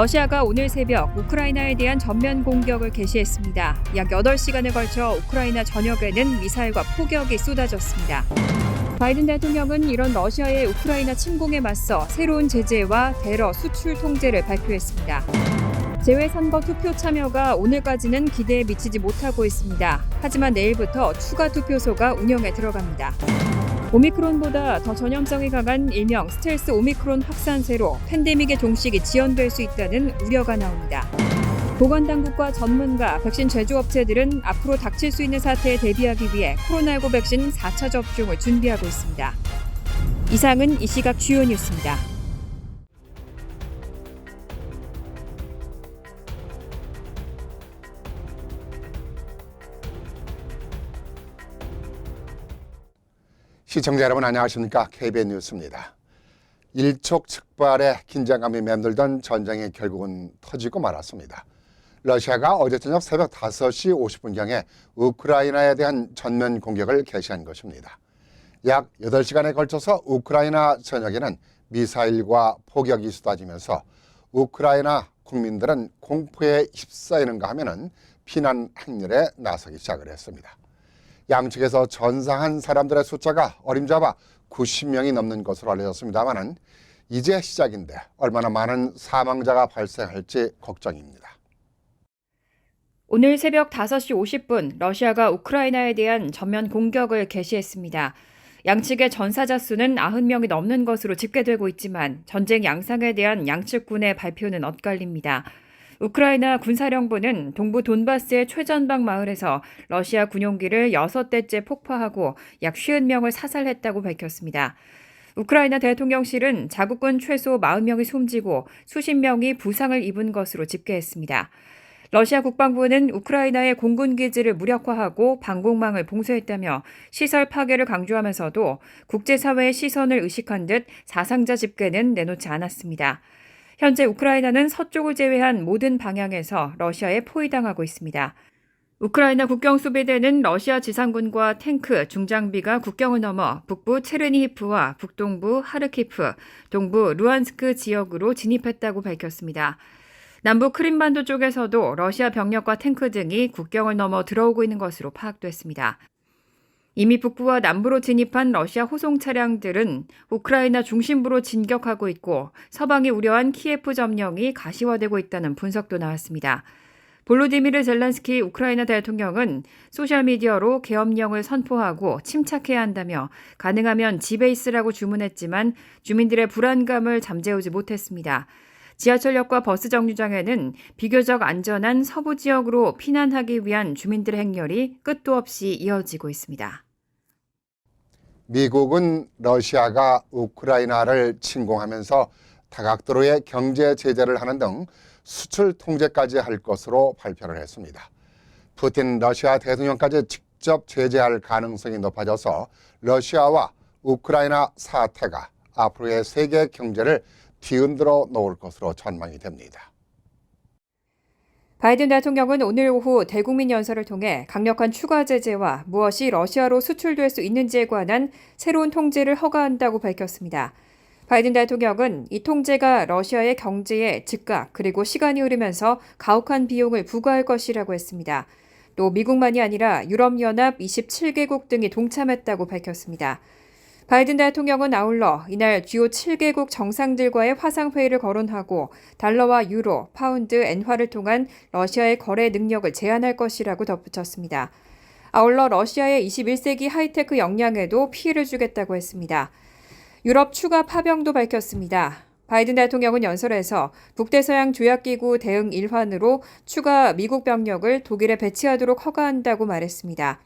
러시아가 오늘 새벽 우크라이나에 대한 전면 공격을 개시했습니다. 약 8시간에 걸쳐 우크라이나 전역에는 미사일과 포격이 쏟아졌습니다. 바이든 대통령은 이런 러시아의 우크라이나 침공에 맞서 새로운 제재와 대러 수출 통제를 발표했습니다. 재외선거 투표 참여가 오늘까지는 기대에 미치지 못하고 있습니다. 하지만 내일부터 추가 투표소가 운영에 들어갑니다. 오미크론보다 더 전염성이 강한 일명 스텔스 오미크론 확산세로 팬데믹의 종식이 지연될 수 있다는 우려가 나옵니다. 보건당국과 전문가, 백신 제조업체들은 앞으로 닥칠 수 있는 사태에 대비하기 위해 코로나19 백신 4차 접종을 준비하고 있습니다. 이상은 이 시각 주요 뉴스입니다. 시청자 여러분 안녕하십니까? KBS 뉴스입니다. 일촉즉발의 긴장감이 맴돌던 전쟁이 결국은 터지고 말았습니다. 러시아가 어제 저녁 새벽 5시 50분경에 우크라이나에 대한 전면 공격을 개시한 것입니다. 약 8시간에 걸쳐서 우크라이나 전역에는 미사일과 포격이 쏟아지면서 우크라이나 국민들은 공포에 휩싸이는가 하면은 피난 행렬에 나서기 시작을 했습니다. 양측에서 전사한 사람들의 숫자가 어림잡아 90명이 넘는 것으로 알려졌습니다만 이제 시작인데 얼마나 많은 사망자가 발생할지 걱정입니다. 오늘 새벽 5시 50분 러시아가 우크라이나에 대한 전면 공격을 개시했습니다. 양측의 전사자 수는 90명이 넘는 것으로 집계되고 있지만 전쟁 양상에 대한 양측 군의 발표는 엇갈립니다. 우크라이나 군사령부는 동부 돈바스의 최전방 마을에서 러시아 군용기를 6대째 폭파하고 약 50명을 사살했다고 밝혔습니다. 우크라이나 대통령실은 자국군 최소 40명이 숨지고 수십 명이 부상을 입은 것으로 집계했습니다. 러시아 국방부는 우크라이나의 공군기지를 무력화하고 방공망을 봉쇄했다며 시설 파괴를 강조하면서도 국제사회의 시선을 의식한 듯 사상자 집계는 내놓지 않았습니다. 현재 우크라이나는 서쪽을 제외한 모든 방향에서 러시아에 포위당하고 있습니다. 우크라이나 국경수비대는 러시아 지상군과 탱크, 중장비가 국경을 넘어 북부 체르니히프와 북동부 하르키프, 동부 루안스크 지역으로 진입했다고 밝혔습니다. 남부 크림반도 쪽에서도 러시아 병력과 탱크 등이 국경을 넘어 들어오고 있는 것으로 파악됐습니다. 이미 북부와 남부로 진입한 러시아 호송 차량들은 우크라이나 중심부로 진격하고 있고 서방이 우려한 키예프 점령이 가시화되고 있다는 분석도 나왔습니다. 볼로디미르 젤란스키 우크라이나 대통령은 소셜미디어로 계엄령을 선포하고 침착해야 한다며 가능하면 집에 있으라고 주문했지만 주민들의 불안감을 잠재우지 못했습니다. 지하철역과 버스 정류장에는 비교적 안전한 서부 지역으로 피난하기 위한 주민들의 행렬이 끝도 없이 이어지고 있습니다. 미국은 러시아가 우크라이나를 침공하면서 다각도로의 경제 제재를 하는 등 수출 통제까지 할 것으로 발표를 했습니다. 푸틴 러시아 대통령까지 직접 제재할 가능성이 높아져서 러시아와 우크라이나 사태가 앞으로의 세계 경제를 뒤흔들어 놓을 것으로 전망이 됩니다. 바이든 대통령은 오늘 오후 대국민 연설을 통해 강력한 추가 제재와 무엇이 러시아로 수출될 수 있는지에 관한 새로운 통제를 허가한다고 밝혔습니다. 바이든 대통령은 이 통제가 러시아의 경제에 즉각 그리고 시간이 흐르면서 가혹한 비용을 부과할 것이라고 했습니다. 또 미국만이 아니라 유럽연합 27개국 등이 동참했다고 밝혔습니다. 바이든 대통령은 아울러 이날 주요 7개국 정상들과의 화상회의를 거론하고 달러와 유로, 파운드, 엔화를 통한 러시아의 거래 능력을 제한할 것이라고 덧붙였습니다. 아울러 러시아의 21세기 하이테크 역량에도 피해를 주겠다고 했습니다. 유럽 추가 파병도 밝혔습니다. 바이든 대통령은 연설에서 북대서양 조약기구 대응 일환으로 추가 미국 병력을 독일에 배치하도록 허가한다고 말했습니다.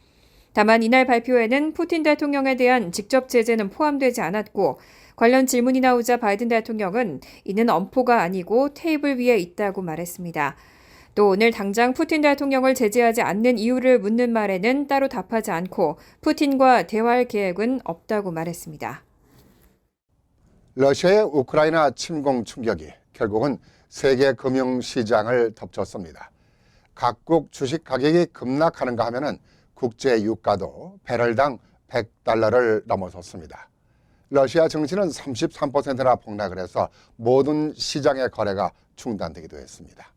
다만 이날 발표에는 푸틴 대통령에 대한 직접 제재는 포함되지 않았고 관련 질문이 나오자 바이든 대통령은 이는 엄포가 아니고 테이블 위에 있다고 말했습니다. 또 오늘 당장 푸틴 대통령을 제재하지 않는 이유를 묻는 말에는 따로 답하지 않고 푸틴과 대화할 계획은 없다고 말했습니다. 러시아의 우크라이나 침공 충격이 결국은 세계 금융시장을 덮쳤습니다. 각국 주식 가격이 급락하는가 하면은 국제 유가도 배럴당 $100를 넘어섰습니다. 러시아 증시는 33%나 폭락을 해서 모든 시장의 거래가 중단되기도 했습니다.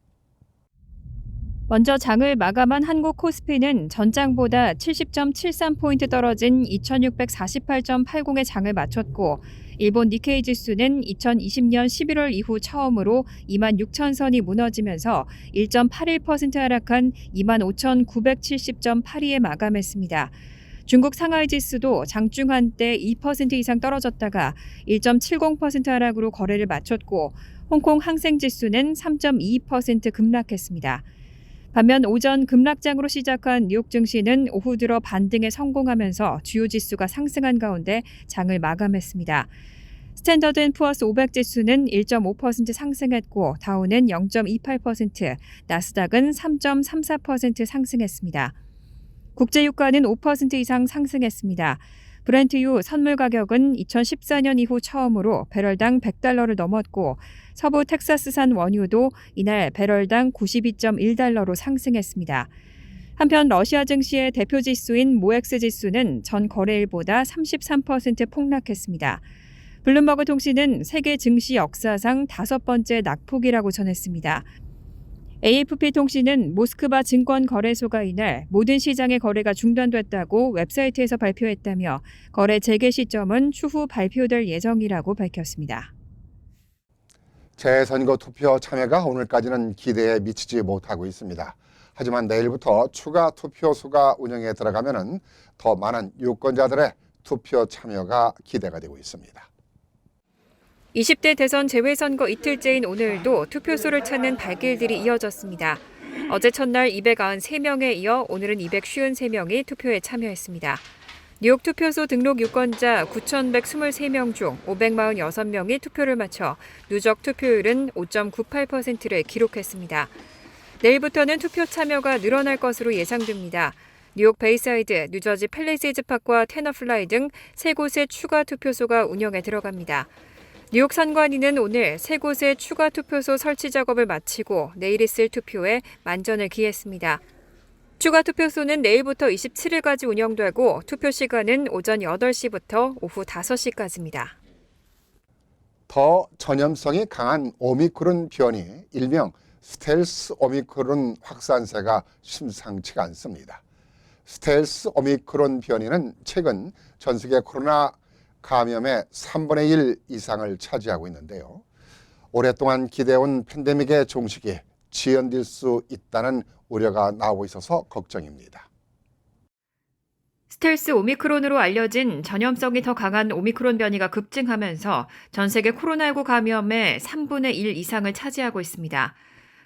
먼저 장을 마감한 한국 코스피는 전장보다 70.73포인트 떨어진 2648.80의 장을 마쳤고, 일본 니케이 지수는 2020년 11월 이후 처음으로 26,000선이 무너지면서 1.81% 하락한 25,970.82에 마감했습니다. 중국 상하이 지수도 장중 한때 2% 이상 떨어졌다가 1.70% 하락으로 거래를 마쳤고, 홍콩 항생 지수는 3.22% 급락했습니다. 반면 오전 급락장으로 시작한 뉴욕 증시는 오후 들어 반등에 성공하면서 주요 지수가 상승한 가운데 장을 마감했습니다. 스탠더드 앤 푸어스 500 지수는 1.5% 상승했고, 다우는 0.28%, 나스닥은 3.34% 상승했습니다. 국제 유가는 5% 이상 상승했습니다. 브렌트유 선물 가격은 2014년 이후 처음으로 배럴당 $100를 넘었고, 서부 텍사스산 원유도 이날 배럴당 92.1달러로 상승했습니다. 한편 러시아 증시의 대표 지수인 모엑스 지수는 전 거래일보다 33% 폭락했습니다. 블룸버그 통신은 세계 증시 역사상 5번째 낙폭이라고 전했습니다. AFP 통신은 모스크바 증권거래소가 이날 모든 시장의 거래가 중단됐다고 웹사이트에서 발표했다며 거래 재개 시점은 추후 발표될 예정이라고 밝혔습니다. 재선거 투표 참여가 오늘까지는 기대에 미치지 못하고 있습니다. 하지만 내일부터 추가 투표소가 운영에 들어가면 더 많은 유권자들의 투표 참여가 기대가 되고 있습니다. 20대 대선 재외선거 이틀째인 오늘도 투표소를 찾는 발길들이 이어졌습니다. 어제 첫날 293명에 이어 오늘은 253명이 투표에 참여했습니다. 뉴욕 투표소 등록 유권자 9,123명 중 546명이 투표를 마쳐 누적 투표율은 5.98%를 기록했습니다. 내일부터는 투표 참여가 늘어날 것으로 예상됩니다. 뉴욕 베이사이드, 뉴저지 팰리세이즈 파크와 테너플라이 등 3곳의 추가 투표소가 운영에 들어갑니다. 뉴욕 선관위는 오늘 3곳의 추가 투표소 설치 작업을 마치고 내일 있을 투표에 만전을 기했습니다. 추가 투표소는 내일부터 27일까지 운영되고 투표 시간은 오전 8시부터 오후 5시까지입니다. 더 전염성이 강한 오미크론 변이, 일명 스텔스 오미크론 확산세가 심상치가 않습니다. 스텔스 오미크론 변이는 최근 전 세계 코로나 감염의 3분의 1 이상을 차지하고 있는데요. 오랫동안 기대해온 팬데믹의 종식이 지연될 수 있다는 우려가 나오고 있어서 걱정입니다. 스텔스 오미크론으로 알려진 전염성이 더 강한 오미크론 변이가 급증하면서 전 세계 코로나19 감염의 3분의 1 이상을 차지하고 있습니다.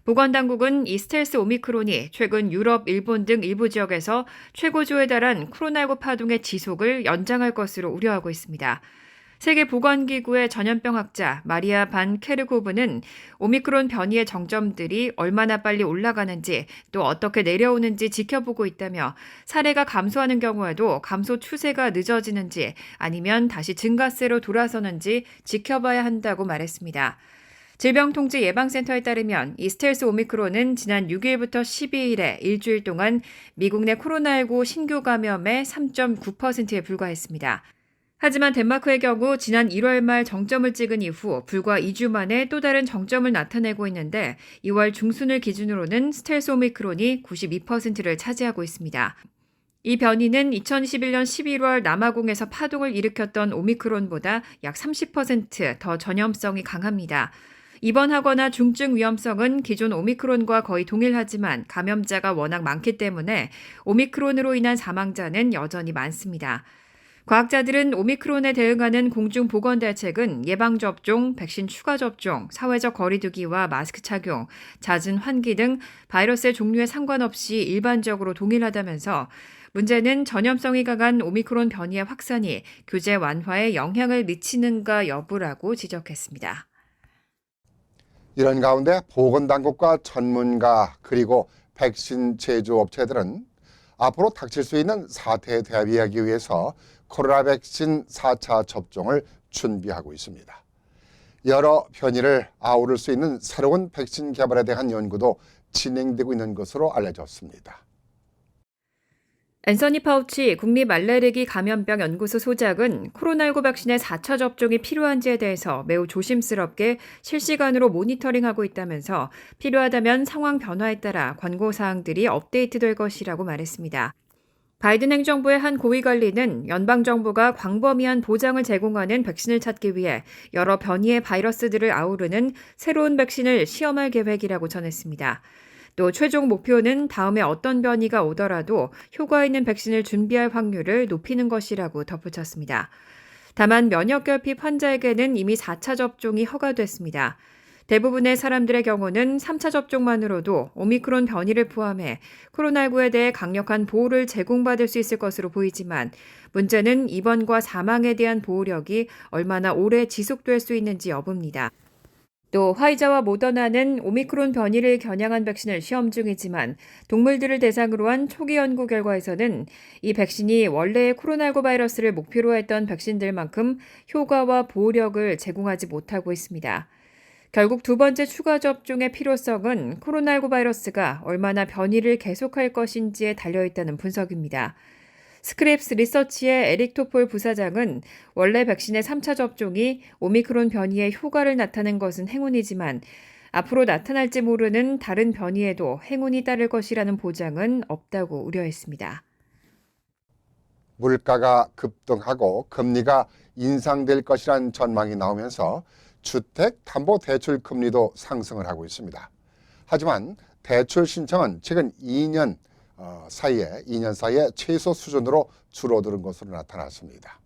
보건당국은 이 스텔스 오미크론이 최근 유럽, 일본 등 일부 지역에서 최고조에 달한 코로나19 파동의 지속을 연장할 것으로 우려하고 있습니다. 세계보건기구의 전염병학자 마리아 반 케르코브는 오미크론 변이의 정점들이 얼마나 빨리 올라가는지 또 어떻게 내려오는지 지켜보고 있다며 사례가 감소하는 경우에도 감소 추세가 늦어지는지 아니면 다시 증가세로 돌아서는지 지켜봐야 한다고 말했습니다. 질병통제예방센터에 따르면 이 스텔스 오미크론은 지난 6일부터 12일에 일주일 동안 미국 내 코로나19 신규 감염의 3.9%에 불과했습니다. 하지만 덴마크의 경우 지난 1월 말 정점을 찍은 이후 불과 2주 만에 또 다른 정점을 나타내고 있는데 2월 중순을 기준으로는 스텔스 오미크론이 92%를 차지하고 있습니다. 이 변이는 2021년 11월 남아공에서 파동을 일으켰던 오미크론보다 약 30% 더 전염성이 강합니다. 입원하거나 중증 위험성은 기존 오미크론과 거의 동일하지만 감염자가 워낙 많기 때문에 오미크론으로 인한 사망자는 여전히 많습니다. 과학자들은 오미크론에 대응하는 공중보건대책은 예방접종, 백신 추가 접종, 사회적 거리두기와 마스크 착용, 잦은 환기 등 바이러스의 종류에 상관없이 일반적으로 동일하다면서 문제는 전염성이 강한 오미크론 변이의 확산이 규제 완화에 영향을 미치는가 여부라고 지적했습니다. 이런 가운데 보건당국과 전문가 그리고 백신 제조업체들은 앞으로 닥칠 수 있는 사태에 대비하기 위해서 코로나 백신 4차 접종을 준비하고 있습니다. 여러 변이를 아우를 수 있는 새로운 백신 개발에 대한 연구도 진행되고 있는 것으로 알려졌습니다. 앤서니 파우치 국립알레르기 감염병 연구소 소장은 코로나19 백신의 4차 접종이 필요한지에 대해서 매우 조심스럽게 실시간으로 모니터링하고 있다면서 필요하다면 상황 변화에 따라 권고 사항들이 업데이트될 것이라고 말했습니다. 바이든 행정부의 한 고위관리는 연방정부가 광범위한 보장을 제공하는 백신을 찾기 위해 여러 변이의 바이러스들을 아우르는 새로운 백신을 시험할 계획이라고 전했습니다. 또 최종 목표는 다음에 어떤 변이가 오더라도 효과 있는 백신을 준비할 확률을 높이는 것이라고 덧붙였습니다. 다만 면역결핍 환자에게는 이미 4차 접종이 허가됐습니다. 대부분의 사람들의 경우는 3차 접종만으로도 오미크론 변이를 포함해 코로나19에 대해 강력한 보호를 제공받을 수 있을 것으로 보이지만 문제는 입원과 사망에 대한 보호력이 얼마나 오래 지속될 수 있는지 여부입니다. 또 화이자와 모더나는 오미크론 변이를 겨냥한 백신을 시험 중이지만 동물들을 대상으로 한 초기 연구 결과에서는 이 백신이 원래의 코로나19 바이러스를 목표로 했던 백신들만큼 효과와 보호력을 제공하지 못하고 있습니다. 결국 두 번째 추가 접종의 필요성은 코로나19 바이러스가 얼마나 변이를 계속할 것인지에 달려있다는 분석입니다. 스크랩스 리서치의 에릭 토폴 부사장은 원래 백신의 3차 접종이 오미크론 변이의 효과를 나타낸 것은 행운이지만 앞으로 나타날지 모르는 다른 변이에도 행운이 따를 것이라는 보장은 없다고 우려했습니다. 물가가 급등하고 금리가 인상될 것이라는 전망이 나오면서 주택담보대출 금리도 상승을 하고 있습니다. 하지만 대출 신청은 최근 2년 사이에 최소 수준으로 줄어드는 것으로 나타났습니다.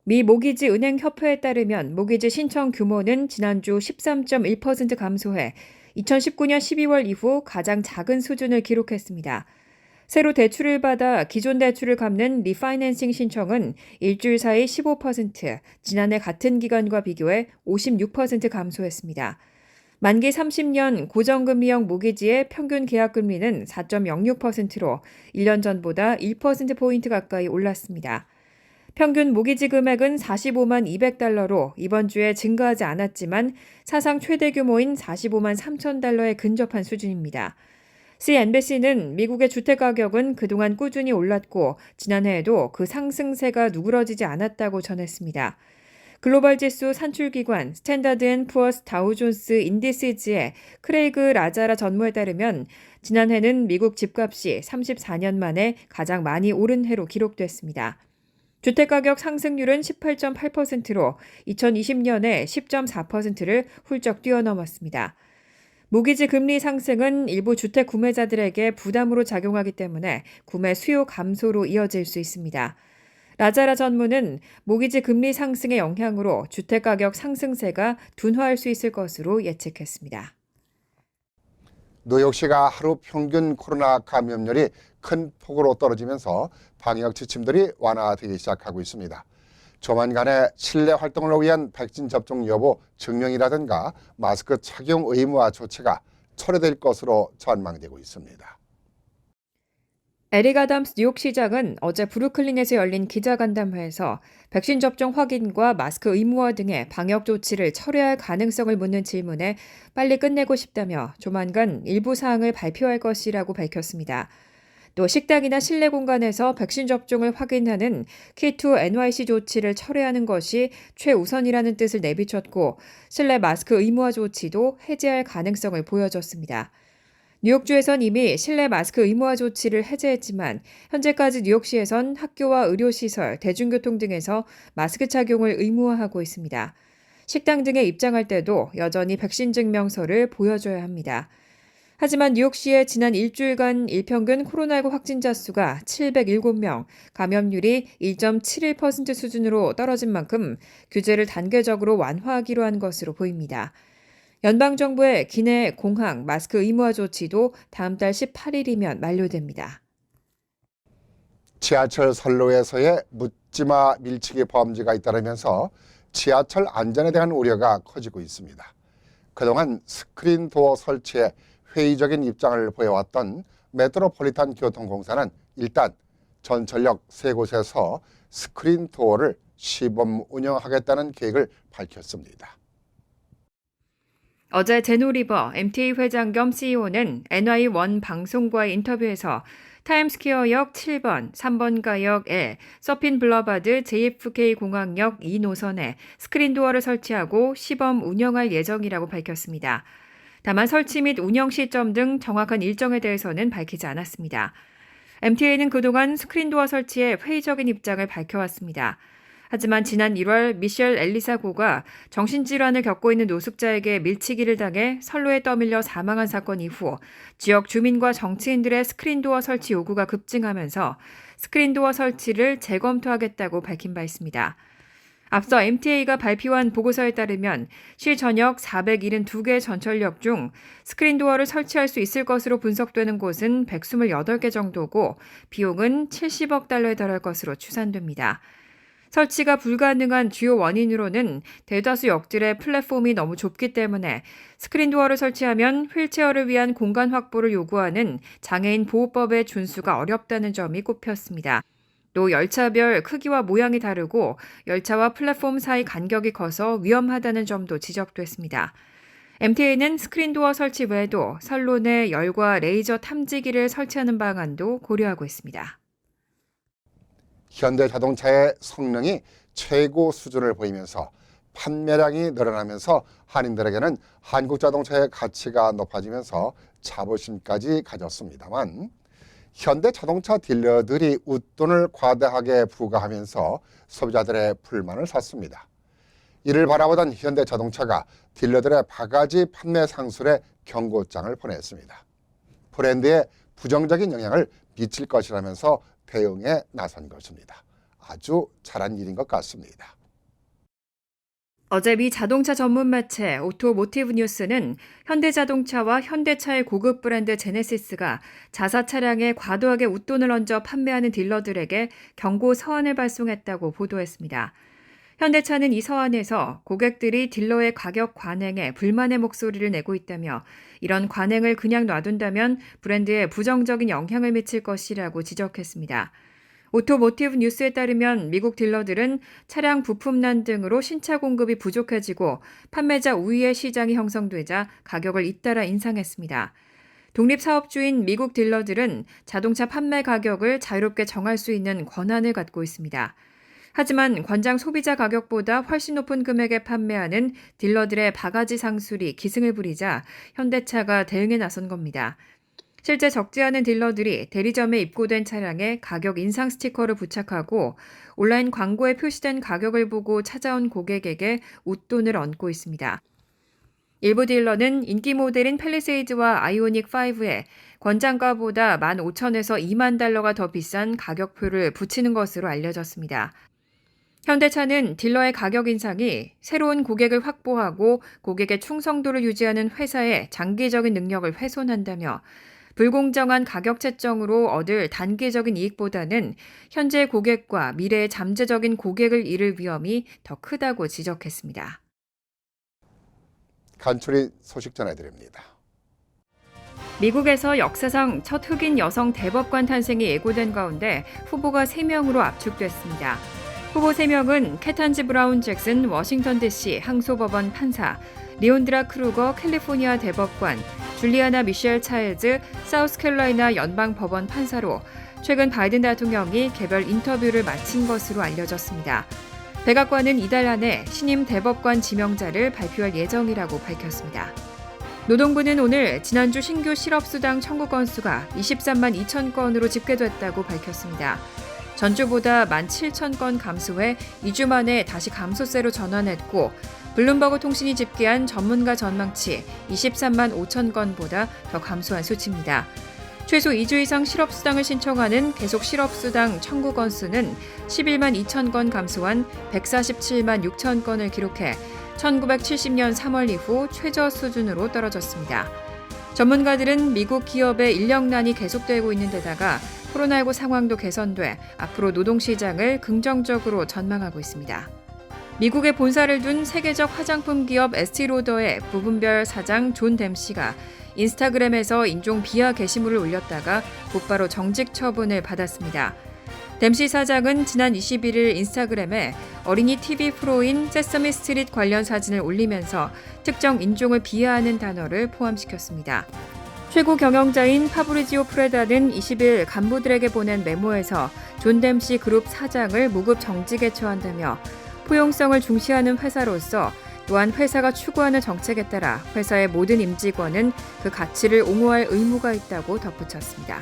미 모기지 은행협회에 따르면 모기지 신청 규모는 지난주 13.1% 감소해 2019년 12월 이후 가장 작은 수준을 기록했습니다. 새로 대출을 받아 기존 대출을 갚는 리파이낸싱 신청은 일주일 사이 15%, 지난해 같은 기간과 비교해 56% 감소했습니다. 만기 30년 고정금리형 모기지의 평균 계약금리는 4.06%로 1년 전보다 1%포인트 가까이 올랐습니다. 평균 모기지 금액은 45만 200달러로 이번 주에 증가하지 않았지만 사상 최대 규모인 45만 3천 달러에 근접한 수준입니다. CNBC는 미국의 주택가격은 그동안 꾸준히 올랐고 지난해에도 그 상승세가 누그러지지 않았다고 전했습니다. 글로벌 지수 산출기관 스탠다드 앤 푸어스 다우존스 인디시즈의 크레이그 라자라 전무에 따르면 지난해는 미국 집값이 34년 만에 가장 많이 오른 해로 기록됐습니다. 주택가격 상승률은 18.8%로 2020년에 10.4%를 훌쩍 뛰어넘었습니다. 모기지 금리 상승은 일부 주택 구매자들에게 부담으로 작용하기 때문에 구매 수요 감소로 이어질 수 있습니다. 라자라 전무는 모기지 금리 상승의 영향으로 주택가격 상승세가 둔화할 수 있을 것으로 예측했습니다. 뉴욕시가 하루 평균 코로나 감염률이 큰 폭으로 떨어지면서 방역 지침들이 완화되기 시작하고 있습니다. 조만간에 실내 활동을 위한 백신 접종 여부 증명이라든가 마스크 착용 의무화 조치가 철회될 것으로 전망되고 있습니다. 에릭 아담스 뉴욕시장은 어제 브루클린에서 열린 기자간담회에서 백신 접종 확인과 마스크 의무화 등의 방역 조치를 철회할 가능성을 묻는 질문에 빨리 끝내고 싶다며 조만간 일부 사항을 발표할 것이라고 밝혔습니다. 또 식당이나 실내 공간에서 백신 접종을 확인하는 K2 NYC 조치를 철회하는 것이 최우선이라는 뜻을 내비쳤고 실내 마스크 의무화 조치도 해제할 가능성을 보여줬습니다. 뉴욕주에선 이미 실내 마스크 의무화 조치를 해제했지만 현재까지 뉴욕시에선 학교와 의료시설, 대중교통 등에서 마스크 착용을 의무화하고 있습니다. 식당 등에 입장할 때도 여전히 백신 증명서를 보여줘야 합니다. 하지만 뉴욕시의 지난 일주일간 일평균 코로나19 확진자 수가 707명, 감염률이 1.71% 수준으로 떨어진 만큼 규제를 단계적으로 완화하기로 한 것으로 보입니다. 연방정부의 기내 공항 마스크 의무화 조치도 다음 달 18일이면 만료됩니다. 지하철 선로에서의 묻지마 밀치기 범죄가 잇따르면서 지하철 안전에 대한 우려가 커지고 있습니다. 그동안 스크린 도어 설치에 회의적인 입장을 보여왔던 메트로폴리탄 교통공사는 일단 전철역 3곳에서 스크린 도어를 시범 운영하겠다는 계획을 밝혔습니다. 어제 제노리버 MTA 회장 겸 CEO는 NY1 방송과의 인터뷰에서 타임스퀘어역 7번, 3번가역 L, 서핀 블러바드 JFK 공항역 2노선에 스크린도어를 설치하고 시범 운영할 예정이라고 밝혔습니다. 다만 설치 및 운영 시점 등 정확한 일정에 대해서는 밝히지 않았습니다. MTA는 그동안 스크린도어 설치에 회의적인 입장을 밝혀왔습니다. 하지만 지난 1월 미셸 엘리사 고가 정신질환을 겪고 있는 노숙자에게 밀치기를 당해 선로에 떠밀려 사망한 사건 이후 지역 주민과 정치인들의 스크린도어 설치 요구가 급증하면서 스크린도어 설치를 재검토하겠다고 밝힌 바 있습니다. 앞서 MTA가 발표한 보고서에 따르면 시 전역 472개 전철역 중 스크린도어를 설치할 수 있을 것으로 분석되는 곳은 128개 정도고 비용은 70억 달러에 달할 것으로 추산됩니다. 설치가 불가능한 주요 원인으로는 대다수 역들의 플랫폼이 너무 좁기 때문에 스크린도어를 설치하면 휠체어를 위한 공간 확보를 요구하는 장애인 보호법의 준수가 어렵다는 점이 꼽혔습니다. 또 열차별 크기와 모양이 다르고 열차와 플랫폼 사이 간격이 커서 위험하다는 점도 지적됐습니다. MTA는 스크린도어 설치 외에도 선로 내 열과 레이저 탐지기를 설치하는 방안도 고려하고 있습니다. 현대자동차의 성능이 최고 수준을 보이면서 판매량이 늘어나면서 한인들에게는 한국자동차의 가치가 높아지면서 자부심까지 가졌습니다만 현대자동차 딜러들이 웃돈을 과다하게 부과하면서 소비자들의 불만을 샀습니다. 이를 바라보던 현대자동차가 딜러들의 바가지 판매 상술에 경고장을 보냈습니다. 브랜드에 부정적인 영향을 미칠 것이라면서 대응에 나선 것입니다. 아주 잘한 일인 것 같습니다. 어제 미 자동차 전문 매체 오토모티브 뉴스는 현대자동차와 현대차의 고급 브랜드 제네시스가 자사 차량에 과도하게 웃돈을 얹어 판매하는 딜러들에게 경고 서한을 발송했다고 보도했습니다. 현대차는 이 서한에서 고객들이 딜러의 가격 관행에 불만의 목소리를 내고 있다며 이런 관행을 그냥 놔둔다면 브랜드에 부정적인 영향을 미칠 것이라고 지적했습니다. 오토모티브 뉴스에 따르면 미국 딜러들은 차량 부품난 등으로 신차 공급이 부족해지고 판매자 우위의 시장이 형성되자 가격을 잇따라 인상했습니다. 독립사업주인 미국 딜러들은 자동차 판매 가격을 자유롭게 정할 수 있는 권한을 갖고 있습니다. 하지만 권장 소비자 가격보다 훨씬 높은 금액에 판매하는 딜러들의 바가지 상술이 기승을 부리자 현대차가 대응에 나선 겁니다. 실제 적지 않은 딜러들이 대리점에 입고된 차량에 가격 인상 스티커를 부착하고 온라인 광고에 표시된 가격을 보고 찾아온 고객에게 웃돈을 얹고 있습니다. 일부 딜러는 인기 모델인 팰리세이드와 아이오닉 5에 권장가보다 15,000에서 2만 달러가 더 비싼 가격표를 붙이는 것으로 알려졌습니다. 현대차는 딜러의 가격 인상이 새로운 고객을 확보하고 고객의 충성도를 유지하는 회사의 장기적인 능력을 훼손한다며 불공정한 가격 책정으로 얻을 단기적인 이익보다는 현재 고객과 미래의 잠재적인 고객을 잃을 위험이 더 크다고 지적했습니다. 간추린 소식 전해드립니다. 미국에서 역사상 첫 흑인 여성 대법관 탄생이 예고된 가운데 후보가 3명으로 압축됐습니다. 후보 3명은 케탄지 브라운 잭슨 워싱턴 DC 항소법원 판사, 리온드라 크루거 캘리포니아 대법관, 줄리아나 미셸 차일즈 사우스캐롤라이나 연방법원 판사로 최근 바이든 대통령이 개별 인터뷰를 마친 것으로 알려졌습니다. 백악관은 이달 안에 신임 대법관 지명자를 발표할 예정이라고 밝혔습니다. 노동부는 오늘 지난주 신규 실업수당 청구 건수가 23만 2천 건으로 집계됐다고 밝혔습니다. 전주보다 17,000건 감소해 2주 만에 다시 감소세로 전환했고 블룸버그 통신이 집계한 전문가 전망치 23만 5천 건보다 더 감소한 수치입니다. 최소 2주 이상 실업수당을 신청하는 계속 실업수당 청구 건수는 11만 2천 건 감소한 147만 6천 건을 기록해 1970년 3월 이후 최저 수준으로 떨어졌습니다. 전문가들은 미국 기업의 인력난이 계속되고 있는 데다가 코로나19 상황도 개선돼 앞으로 노동시장을 긍정적으로 전망하고 있습니다. 미국에 본사를 둔 세계적 화장품 기업 에스티로더의 부분별 사장 존 댐시가 인스타그램에서 인종 비하 게시물을 올렸다가 곧바로 정직 처분을 받았습니다. 댐시 사장은 지난 21일 인스타그램에 어린이 TV 프로인 세서미 스트릿 관련 사진을 올리면서 특정 인종을 비하하는 단어를 포함시켰습니다. 최고 경영자인 파브리지오 프레다는 20일 간부들에게 보낸 메모에서 존 댐시 그룹 사장을 무급 정직에 처한다며 포용성을 중시하는 회사로서 또한 회사가 추구하는 정책에 따라 회사의 모든 임직원은 그 가치를 옹호할 의무가 있다고 덧붙였습니다.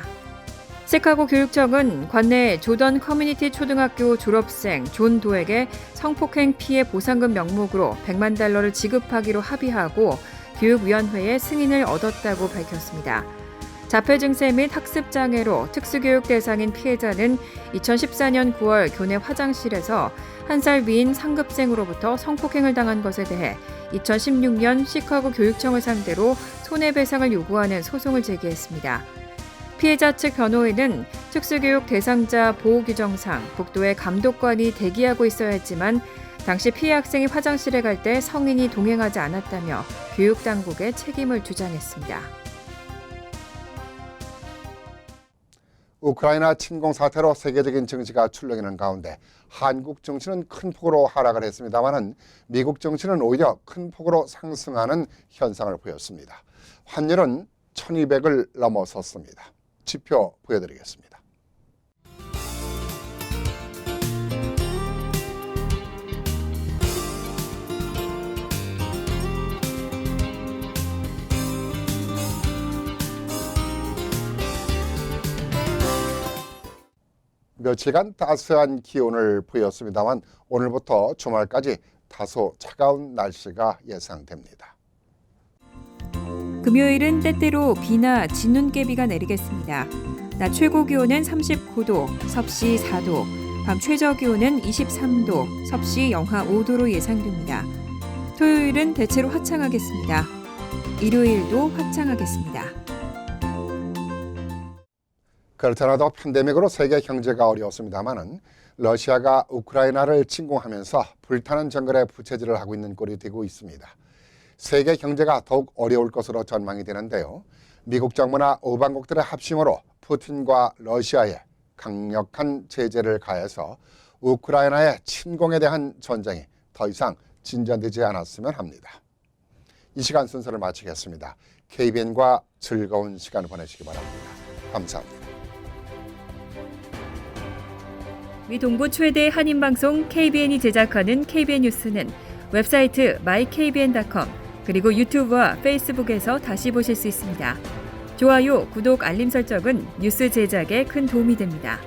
시카고 교육청은 관내 조던 커뮤니티 초등학교 졸업생 존 도에게 성폭행 피해 보상금 명목으로 $100만 지급하기로 합의하고 교육위원회의 승인을 얻었다고 밝혔습니다. 자폐 증세 및 학습 장애로 특수교육 대상인 피해자는 2014년 9월 교내 화장실에서 1살 위인 상급생으로부터 성폭행을 당한 것에 대해 2016년 시카고 교육청을 상대로 손해배상을 요구하는 소송을 제기했습니다. 피해자 측 변호인은 특수교육 대상자 보호규정상 복도에 감독관이 대기하고 있어야 했지만 당시 피해 학생이 화장실에 갈 때 성인이 동행하지 않았다며 교육당국에 책임을 주장했습니다. 우크라이나 침공 사태로 세계적인 증시가 출렁이는 가운데 한국 증시는 큰 폭으로 하락을 했습니다마는 미국 증시는 오히려 큰 폭으로 상승하는 현상을 보였습니다. 환율은 1200을 넘어섰습니다. 지표 보여드리겠습니다. 며칠간 따스한 기온을 보였습니다만 오늘부터 주말까지 다소 차가운 날씨가 예상됩니다. 금요일은 때때로 비나 진눈깨비가 내리겠습니다. 낮 최고 기온은 39도, 섭씨 4도, 밤 최저 기온은 23도, 섭씨 영하 5도로 예상됩니다. 토요일은 대체로 화창하겠습니다. 일요일도 화창하겠습니다. 그렇더라도 팬데믹으로 세계 경제가 어려웠습니다마는 러시아가 우크라이나를 침공하면서 불타는 정글에 부채질을 하고 있는 꼴이 되고 있습니다. 세계 경제가 더욱 어려울 것으로 전망이 되는데요. 미국 정부나 오방국들의 합심으로 푸틴과 러시아에 강력한 제재를 가해서 우크라이나의 침공에 대한 전쟁이 더 이상 진전되지 않았으면 합니다. 이 시간 순서를 마치겠습니다. KBN과 즐거운 시간 보내시기 바랍니다. 감사합니다. 미 동부 최대 한인방송 KBN이 제작하는 KBN 뉴스는 웹사이트 mykbn.com 그리고 유튜브와 페이스북에서 다시 보실 수 있습니다. 좋아요, 구독, 알림 설정은 뉴스 제작에 큰 도움이 됩니다.